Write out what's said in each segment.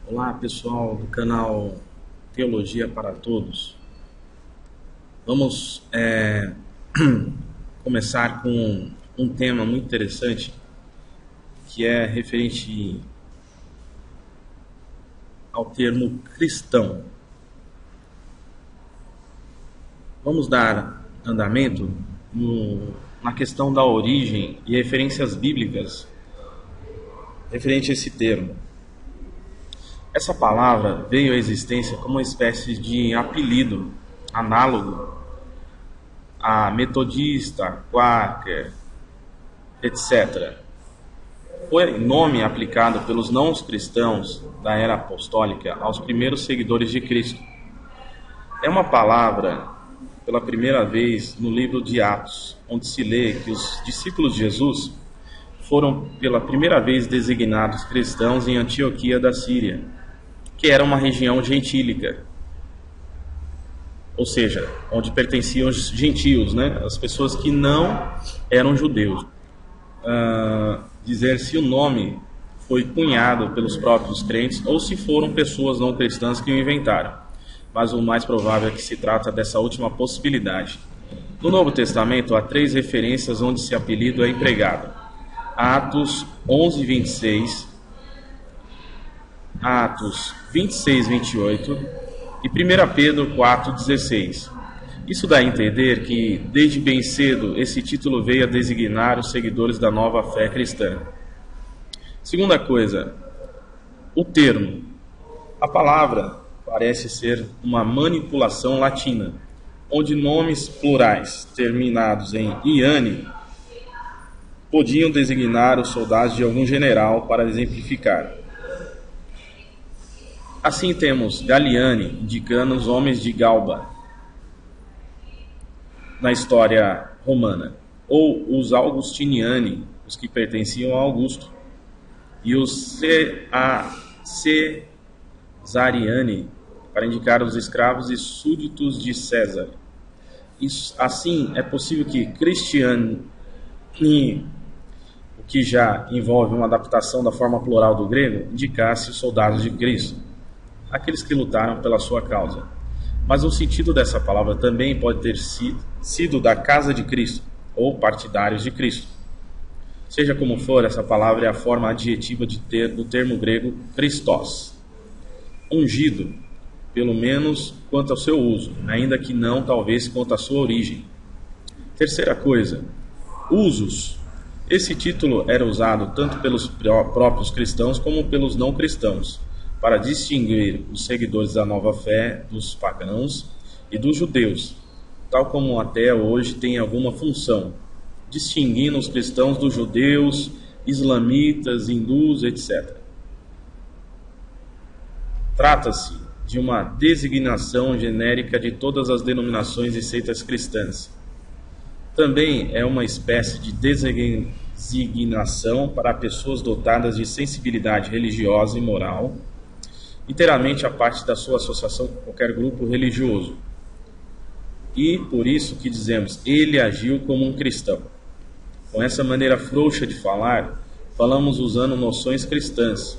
Olá pessoal do canal Teologia para Todos. Vamos começar com um tema muito interessante que é referente ao termo cristão. Vamos dar andamento na questão da origem e referências bíblicas referente a esse termo. Essa palavra veio à existência como uma espécie de apelido análogo a metodista, quaker, etc. Foi nome aplicado pelos não cristãos da era apostólica aos primeiros seguidores de Cristo. É uma palavra, pela primeira vez, no livro de Atos, onde se lê que os discípulos de Jesus foram pela primeira vez designados cristãos em Antioquia da Síria, que era uma região gentílica, ou seja, onde pertenciam os gentios, as pessoas que não eram judeus. Dizer se o nome foi cunhado pelos próprios crentes ou se foram pessoas não cristãs que o inventaram, mas o mais provável é que se trata dessa última possibilidade. No Novo Testamento há 3 referências onde esse apelido é empregado: Atos 11:26, Atos 26, 28 e 1 Pedro 4:16. Isso dá a entender que, desde bem cedo, esse título veio a designar os seguidores da nova fé cristã. Segunda coisa, o termo. A palavra parece ser uma manipulação latina, onde nomes plurais terminados em iane podiam designar os soldados de algum general para exemplificar. Assim temos Galiane, indicando os homens de Galba, na história romana, ou os Augustiniani, os que pertenciam a Augusto, e os Cesariani, para indicar os escravos e súditos de César. Assim, é possível que Cristiani, o que já envolve uma adaptação da forma plural do grego, indicasse os soldados de Cristo, aqueles que lutaram pela sua causa. Mas o sentido dessa palavra também pode ter sido da casa de Cristo, ou partidários de Cristo. Seja como for, essa palavra é a forma adjetiva do termo grego Christos, ungido, pelo menos quanto ao seu uso, ainda que não talvez quanto à sua origem. Terceira coisa, usos. Esse título era usado tanto pelos próprios cristãos como pelos não cristãos, para distinguir os seguidores da nova fé dos pagãos e dos judeus, tal como até hoje tem alguma função, distinguindo os cristãos dos judeus, islamitas, hindus, etc. Trata-se de uma designação genérica de todas as denominações e seitas cristãs. Também é uma espécie de designação para pessoas dotadas de sensibilidade religiosa e moral, inteiramente a parte da sua associação com qualquer grupo religioso. E por isso que dizemos, ele agiu como um cristão. Com essa maneira frouxa de falar, falamos usando noções cristãs.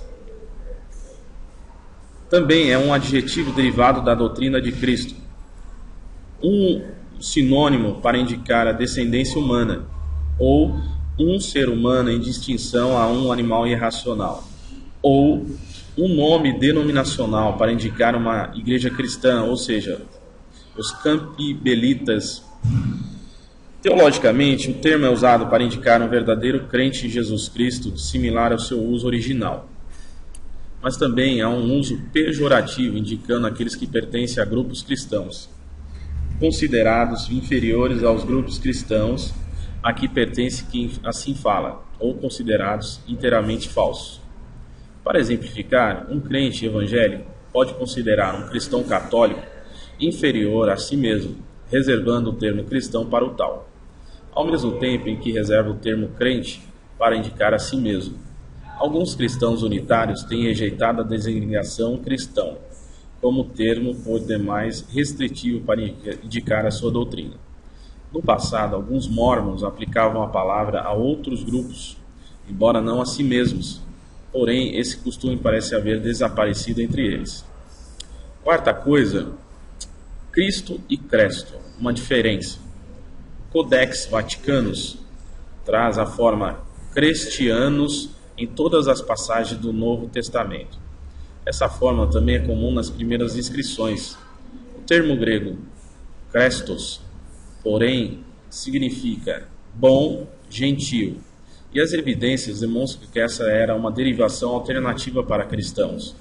Também é um adjetivo derivado da doutrina de Cristo. Um sinônimo para indicar a descendência humana, ou um ser humano em distinção a um animal irracional, ou um nome denominacional para indicar uma igreja cristã, ou seja, os campibelitas. Teologicamente, o termo é usado para indicar um verdadeiro crente em Jesus Cristo, similar ao seu uso original. Mas também há um uso pejorativo, indicando aqueles que pertencem a grupos cristãos, considerados inferiores aos grupos cristãos a que pertence quem assim fala, ou considerados inteiramente falsos. Para exemplificar, um crente evangélico pode considerar um cristão católico inferior a si mesmo, reservando o termo cristão para o tal, ao mesmo tempo em que reserva o termo crente para indicar a si mesmo. Alguns cristãos unitários têm rejeitado a designação cristão como termo por demais restritivo para indicar a sua doutrina. No passado, alguns mormons aplicavam a palavra a outros grupos, embora não a si mesmos, porém esse costume parece haver desaparecido entre eles. Quarta coisa, Cristo e Cresto, uma diferença. Codex Vaticanus traz a forma Christianus em todas as passagens do Novo Testamento. Essa forma também é comum nas primeiras inscrições. O termo grego Christos, porém, significa bom, gentil, e as evidências demonstram que essa era uma derivação alternativa para cristãos.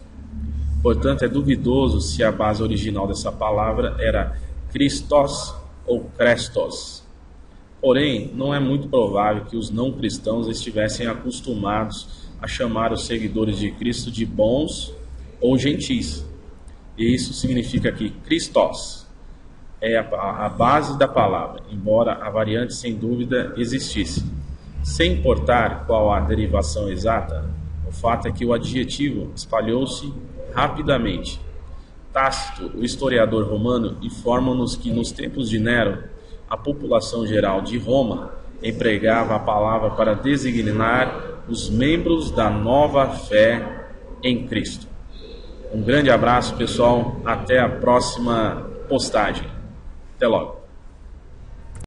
Portanto, é duvidoso se a base original dessa palavra era Christos ou Crestos. Porém, não é muito provável que os não cristãos estivessem acostumados a chamar os seguidores de Cristo de bons ou gentis. E isso significa que Christos é a base da palavra, embora a variante sem dúvida existisse. Sem importar qual a derivação exata, o fato é que o adjetivo espalhou-se rapidamente. Tácito, o historiador romano, informa-nos que nos tempos de Nero, a população geral de Roma empregava a palavra para designar os membros da nova fé em Cristo. Um grande abraço, pessoal. Até a próxima postagem. Até logo.